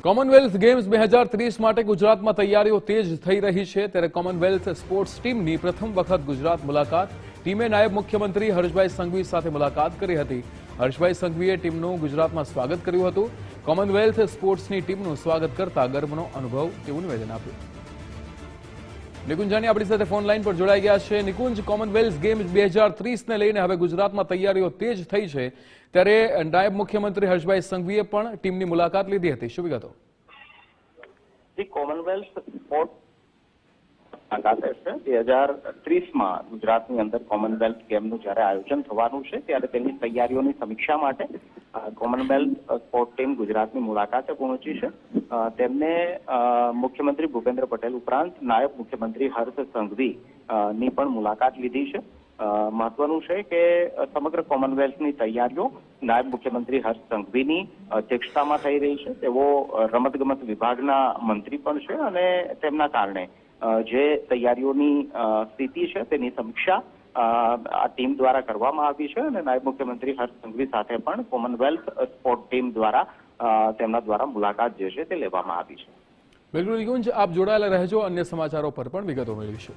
Commonwealth games 2030 માટે ગુજરાતમાં તૈયારીઓ તેજ થઈ રહી છે ત્યારે કોમનવેલ્થ સ્પોર્ટ્સ ટીમની પ્રથમ વખત ગુજરાત મુલાકાત ટીમે નાયબ મુખ્યમંત્રી હર્ષભાઈ સંઘવી સાથે મુલાકાત કરી હતી। હર્ષભાઈ સંઘવીએ ટીમનું ગુજરાતમાં સ્વાગત કર્યું હતું। કોમનવેલ્થ સ્પોર્ટ્સની ટીમનું સ્વાગત કરતા ગર્વનો અનુભવ તેવું નિવેદન આપ્યું। નિકુંજ જાની આપણી સાથે ફોન લાઈન પર જોડાઈ ગયા છે। નિકુંજ, કોમનવેલ્થ ગેમ્સ 2030 ને લઈને હવે ગુજરાતમાં તૈયારીઓ તેજ થઈ છે ત્યારે નાયબ મુખ્યમંત્રી હર્ષભાઈ સંઘવીએ પણ ટીમની મુલાકાત લીધી હતી, શું વિગતો? કોમનવેલ્થ સ્પોર્ટ 2030 ગુજરાતની અંદર કોમનવેલ્થ ગેમનું જ્યારે આયોજન થવાનું છે ત્યારે તેની તૈયારીઓની સમીક્ષા માટે કોમનવેલ્થ સ્પોર્ટ ટીમ ગુજરાતની મુલાકાતે પહોંચી છે। તેમને મુખ્યમંત્રી ભૂપેન્દ્ર પટેલ ઉપરાંત નાયબ મુખ્યમંત્રી હર્ષ સંઘવી ની પણ મુલાકાત લીધી છે। મહત્વનું છે કે સમગ્ર કોમનવેલ્થની તૈયારીઓ નાયબ મુખ્યમંત્રી હર્ષ સંઘવીની અધ્યક્ષતામાં થઈ રહી છે। તેઓ રમતગમત વિભાગના મંત્રી પણ છે અને તેમના કારણે જે તૈયારીઓની સ્થિતિ છે તેની સમીક્ષા આ ટીમ દ્વારા કરવામાં આવી છે અને નાયબ મુખ્યમંત્રી હર્ષ સંઘવી સાથે પણ કોમનવેલ્થ સ્પોર્ટ ટીમ દ્વારા તેમના દ્વારા મુલાકાત જે છે તે લેવામાં આવી છે। બિલકુલ નિકુંજ, આપ જોડાયેલા રહેજો, અન્ય સમાચારો પર પણ વિગતો મેળવીશું।